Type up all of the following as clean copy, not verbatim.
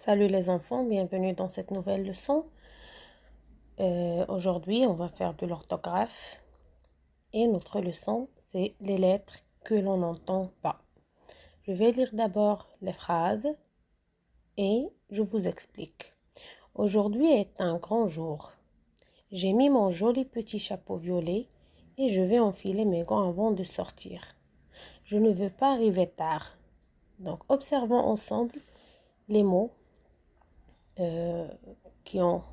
Salut les enfants, bienvenue dans cette nouvelle leçon. Aujourd'hui, on va faire de l'orthographe et notre leçon, c'est les lettres que l'on n'entend pas. Je vais lire d'abord les phrases et je vous explique. Aujourd'hui est un grand jour. J'ai mis mon joli petit chapeau violet et je vais enfiler mes gants avant de sortir. Je ne veux pas arriver tard. Donc, observons ensemble les mots qui ont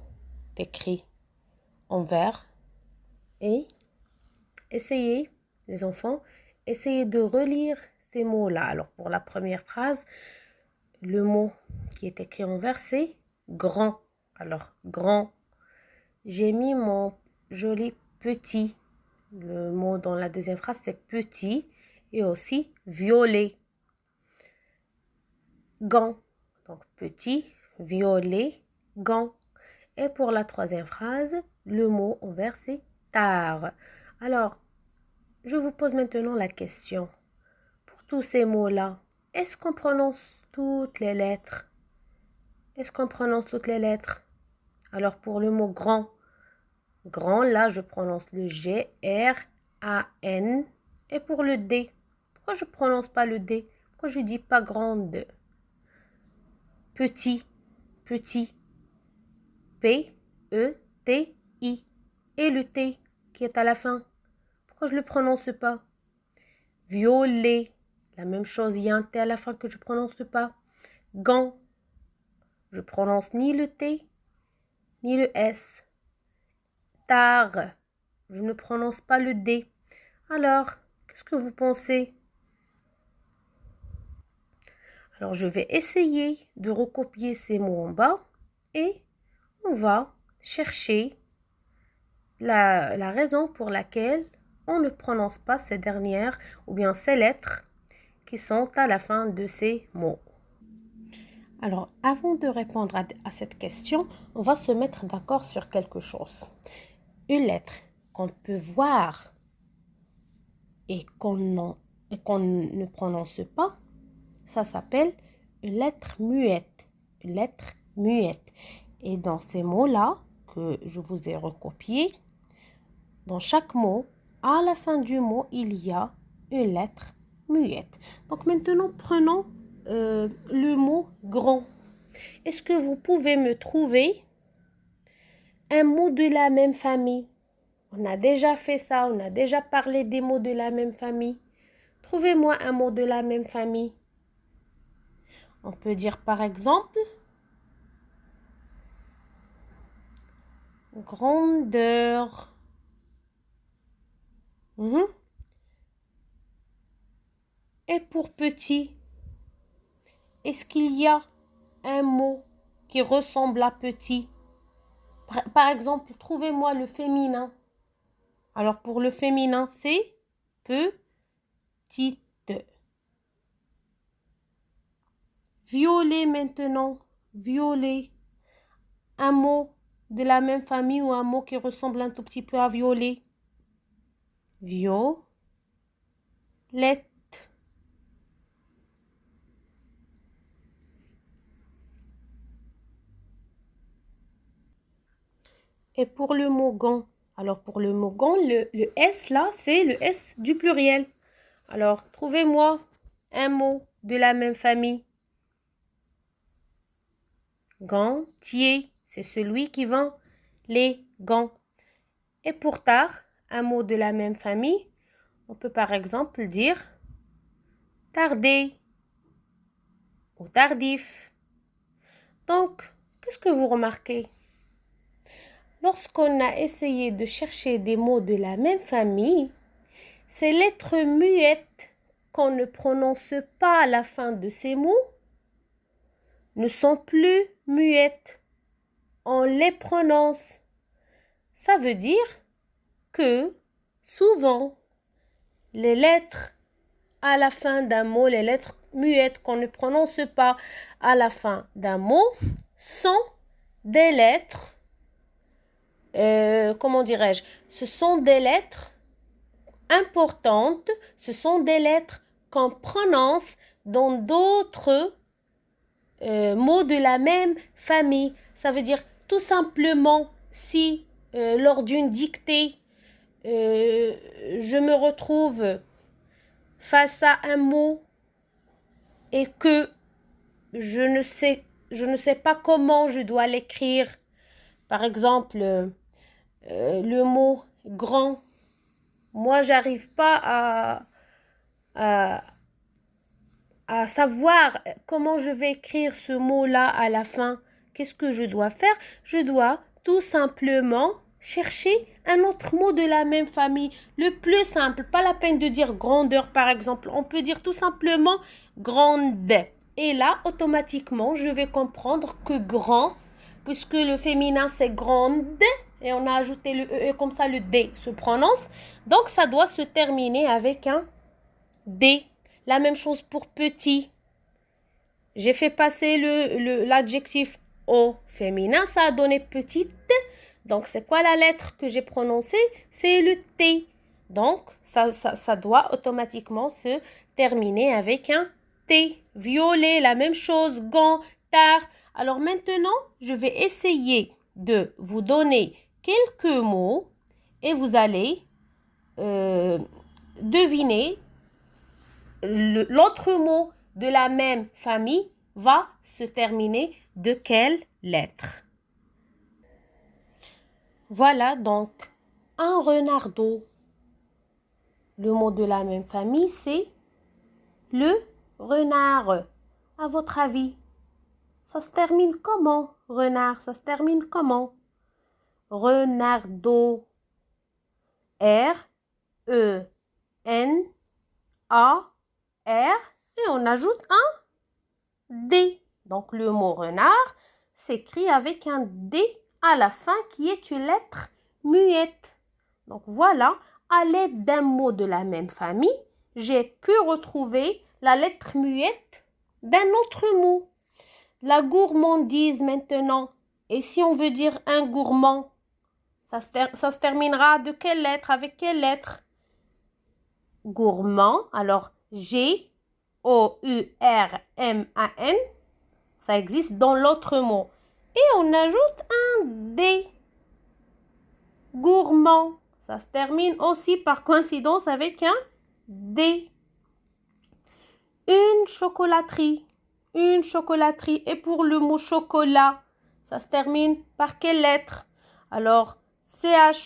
écrit en vert et essayez, les enfants, essayez de relire ces mots-là. Alors, pour la première phrase, le mot qui est écrit en vert, c'est grand. Alors, grand. J'ai mis mon joli petit. Le mot dans la deuxième phrase, c'est petit et aussi violet. Gant. Donc, petit, violet, gant. Et pour la troisième phrase, le mot en vert, c'est tard. Alors, je vous pose maintenant la question. Pour tous ces mots-là, est-ce qu'on prononce toutes les lettres? Est-ce qu'on prononce toutes les lettres? Alors, pour le mot grand, grand, là, je prononce le G, R, A, N. Et pour le D, pourquoi je ne prononce pas le D? Pourquoi je ne dis pas grande? Petit, petit. P, E, T, I. Et le T qui est à la fin, pourquoi je ne le prononce pas? Violet, la même chose, il y a un T à la fin que je ne prononce pas. Gant, je prononce ni le T, ni le S. Tard, je ne prononce pas le D. Alors, qu'est-ce que vous pensez? Alors, je vais essayer de recopier ces mots en bas et on va chercher la raison pour laquelle on ne prononce pas ces dernières ou bien ces lettres qui sont à la fin de ces mots. Alors, avant de répondre à cette question, on va se mettre d'accord sur quelque chose. Une lettre qu'on peut voir et qu'on ne prononce pas, ça s'appelle une lettre muette. Une lettre muette. Et dans ces mots-là que je vous ai recopiés, dans chaque mot, à la fin du mot, il y a une lettre muette. Donc maintenant, prenons le mot grand. Est-ce que vous pouvez me trouver un mot de la même famille? On a déjà fait ça, on a déjà parlé des mots de la même famille. Trouvez-moi un mot de la même famille. On peut dire par exemple grandeur. Et pour petit, est-ce qu'il y a un mot qui ressemble à petit? Par exemple, trouvez-moi le féminin. Alors pour le féminin, c'est petite. Violet maintenant. Violet. Un mot de la même famille ou un mot qui ressemble un tout petit peu à violet. Violette. Et pour le mot gant, alors pour le mot gant, le S là, c'est le S du pluriel. Alors, trouvez-moi un mot de la même famille. Gantier, c'est celui qui vend les gants. Et pour tard, un mot de la même famille, on peut par exemple dire tarder ou tardif. Donc, qu'est-ce que vous remarquez? Lorsqu'on a essayé de chercher des mots de la même famille, ces lettres muettes qu'on ne prononce pas à la fin de ces mots ne sont plus muettes. On les prononce. Ça veut dire que souvent, les lettres à la fin d'un mot, les lettres muettes qu'on ne prononce pas à la fin d'un mot, sont des lettres, comment dirais-je, ce sont des lettres importantes, ce sont des lettres qu'on prononce dans d'autres mots de la même famille. Ça veut dire tout simplement si lors d'une dictée, je me retrouve face à un mot et que je ne sais pas comment je dois l'écrire. Par exemple, le mot grand. Moi, j'arrive pas à savoir comment je vais écrire ce mot-là à la fin. Qu'est-ce que je dois faire? Je dois tout simplement chercher un autre mot de la même famille. Le plus simple, pas la peine de dire grandeur par exemple. On peut dire tout simplement grande. Et là, automatiquement, je vais comprendre que grand, puisque le féminin c'est grande, et on a ajouté le E et comme ça le D se prononce. Donc ça doit se terminer avec un D. La même chose pour petit. J'ai fait passer l'adjectif au féminin, ça a donné petite. Donc, c'est quoi la lettre que j'ai prononcée? C'est le T. Donc, ça doit automatiquement se terminer avec un T. Violet, la même chose. Gant, tard. Alors maintenant, je vais essayer de vous donner quelques mots et vous allez deviner l'autre mot de la même famille va se terminer de quelle lettre? Voilà donc un renardeau. Le mot de la même famille, c'est le renard. À votre avis, ça se termine comment? Renard, ça se termine comment? Renardeau. R-E-N-A-R. Et on ajoute un D. Donc le mot renard s'écrit avec un D à la fin qui est une lettre muette. Donc voilà, à l'aide d'un mot de la même famille, j'ai pu retrouver la lettre muette d'un autre mot. La gourmandise maintenant. Et si on veut dire un gourmand, ça se terminera de quelle lettre? Avec quelle lettre? Gourmand. Alors G-O-U-R-M-A-N. Ça existe dans l'autre mot. Et on ajoute un D. Gourmand. Ça se termine aussi par coïncidence avec un D. Une chocolaterie. Une chocolaterie. Et pour le mot chocolat, ça se termine par quelle lettre? Alors, C-H-O-C-O-L-A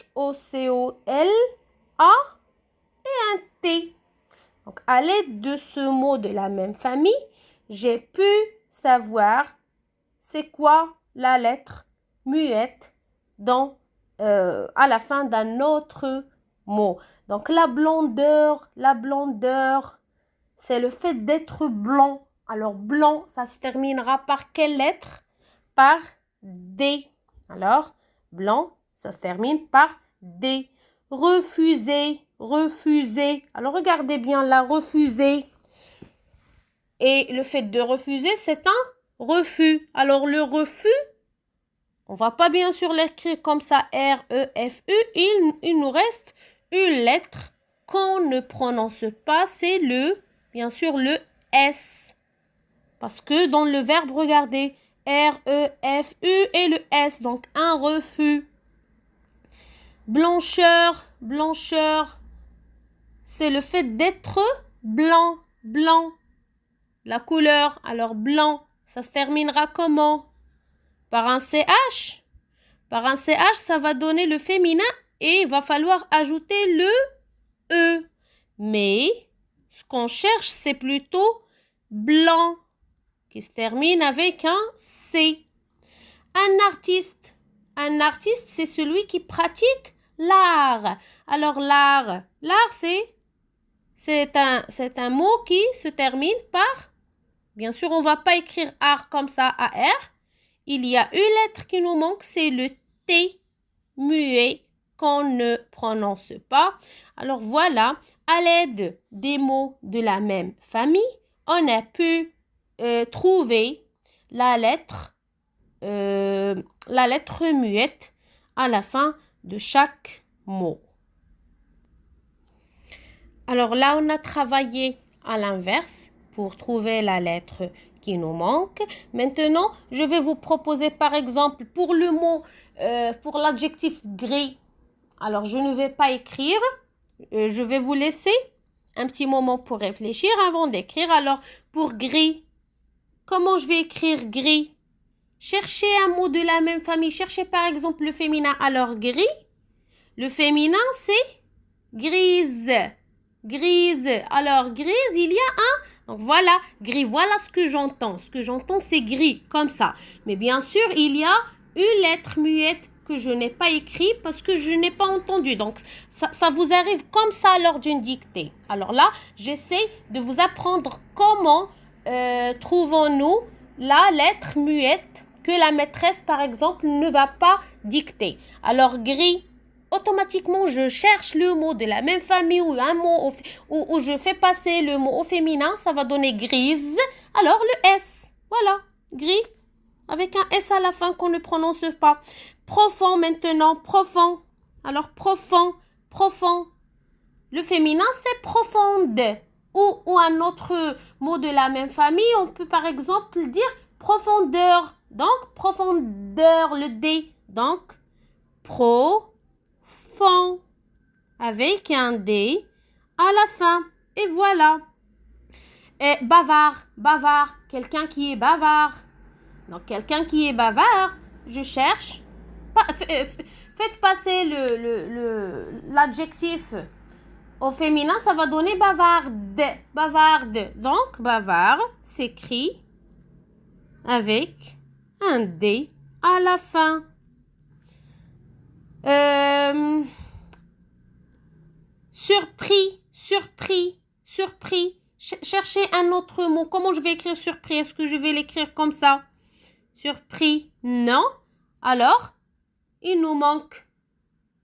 et un T. Donc, à l'aide de ce mot de la même famille, j'ai pu savoir c'est quoi la lettre muette à la fin d'un autre mot. Donc, la blondeur, c'est le fait d'être blanc. Alors, blanc, ça se terminera par quelle lettre? Par D. Alors, blanc, ça se termine par D. Refuser, refuser. Alors, regardez bien la refuser. Et le fait de refuser, c'est un refus. Alors, le refus, on ne va pas bien sûr l'écrire comme ça, R-E-F-U. Il nous reste une lettre qu'on ne prononce pas, c'est bien sûr, le S. Parce que dans le verbe, regardez, R-E-F-U et le S, donc un refus. Blancheur, blancheur, c'est le fait d'être blanc, blanc. La couleur, alors blanc, ça se terminera comment? Par un CH. Par un CH, ça va donner le féminin et il va falloir ajouter le E. Mais ce qu'on cherche, c'est plutôt blanc, qui se termine avec un C. Un artiste, c'est celui qui pratique l'art. Alors l'art, c'est un mot qui se termine par, bien sûr, on ne va pas écrire art comme ça, A-R. Il y a une lettre qui nous manque, c'est le T muet qu'on ne prononce pas. Alors voilà, à l'aide des mots de la même famille, on a pu trouver la lettre muette à la fin de chaque mot. Alors là, on a travaillé à l'inverse pour trouver la lettre qui nous manque. Maintenant, je vais vous proposer par exemple pour le mot, pour l'adjectif gris. Alors, je ne vais pas écrire. Je vais vous laisser un petit moment pour réfléchir avant d'écrire. Alors, pour gris, comment je vais écrire gris? Cherchez un mot de la même famille. Cherchez par exemple le féminin. Alors, gris, le féminin, c'est grise. Grise. Alors, grise, il y a un. Donc, voilà, gris. Voilà ce que j'entends. Ce que j'entends, c'est gris, comme ça. Mais bien sûr, il y a une lettre muette que je n'ai pas écrite parce que je n'ai pas entendu. Donc, ça vous arrive comme ça lors d'une dictée. Alors là, j'essaie de vous apprendre comment trouvons-nous la lettre muette que la maîtresse, par exemple, ne va pas dicter. Alors, gris, automatiquement, je cherche le mot de la même famille ou un mot où je fais passer le mot au féminin, ça va donner grise. Alors, le S, voilà, gris, avec un S à la fin qu'on ne prononce pas. Profond maintenant, profond. Alors, profond, profond. Le féminin, c'est profonde. Ou un autre mot de la même famille, on peut par exemple dire profondeur. Donc, profondeur, le D. Donc, profond. Avec un D à la fin. Et voilà. Et bavard, bavard. Quelqu'un qui est bavard. Donc, quelqu'un qui est bavard, je cherche. Faites passer l'adjectif au féminin, ça va donner bavarde. Bavarde. Donc, bavard s'écrit avec un D à la fin. Surpris, surpris, surpris. Cherchez un autre mot. Comment je vais écrire surpris? Est-ce que je vais l'écrire comme ça? Surpris, non. Alors, il nous manque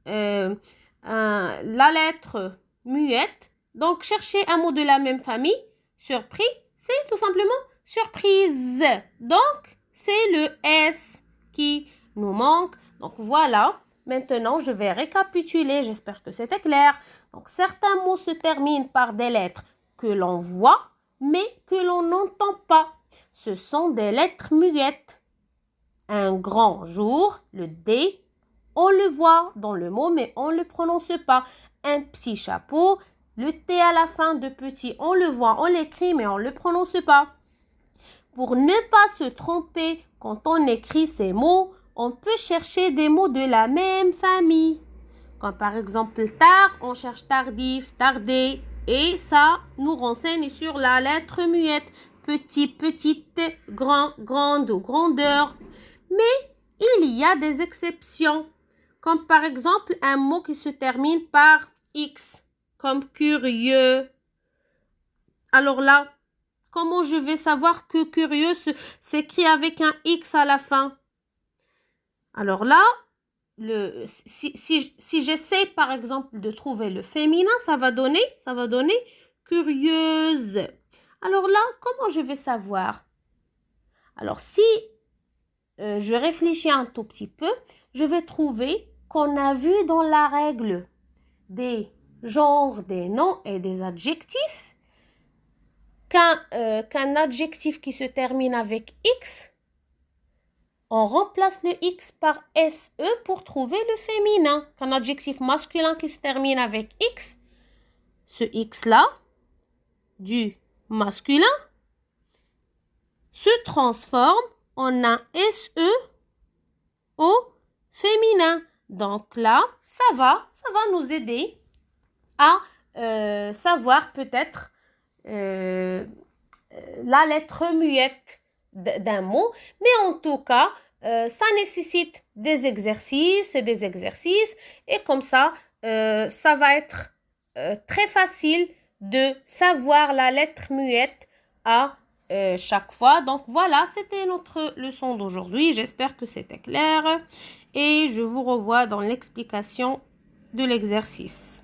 la lettre muette. Donc, cherchez un mot de la même famille. Surpris, c'est tout simplement surprise. Donc, c'est le S qui nous manque. Donc, voilà. Maintenant, je vais récapituler. J'espère que c'était clair. Donc, certains mots se terminent par des lettres que l'on voit, mais que l'on n'entend pas. Ce sont des lettres muettes. Un grand jour, le D, on le voit dans le mot, mais on ne le prononce pas. Un petit chapeau, le T à la fin de petit, on le voit, on l'écrit, mais on ne le prononce pas. Pour ne pas se tromper quand on écrit ces mots, on peut chercher des mots de la même famille. Comme par exemple tard, on cherche tardif, tardé. Et ça nous renseigne sur la lettre muette. Petit, petite, grand, grande ou grandeur. Mais il y a des exceptions. Comme par exemple un mot qui se termine par X. Comme curieux. Alors là, comment je vais savoir que curieux s'écrit avec un X à la fin? Alors là, si j'essaie par exemple de trouver le féminin, ça va donner curieuse. Alors là, comment je vais savoir? Alors si je réfléchis un tout petit peu, je vais trouver qu'on a vu dans la règle des genres, des noms et des adjectifs qu'un adjectif qui se termine avec X, on remplace le X par SE pour trouver le féminin. Qu'un adjectif masculin qui se termine avec X, ce X-là, du masculin, se transforme en un SE au féminin. Donc là, ça va nous aider à savoir peut-être la lettre muette d'un mot. Mais en tout cas, ça nécessite des exercices. Et comme ça, ça va être très facile de savoir la lettre muette à chaque fois. Donc voilà, c'était notre leçon d'aujourd'hui. J'espère que c'était clair. Et je vous revois dans l'explication de l'exercice.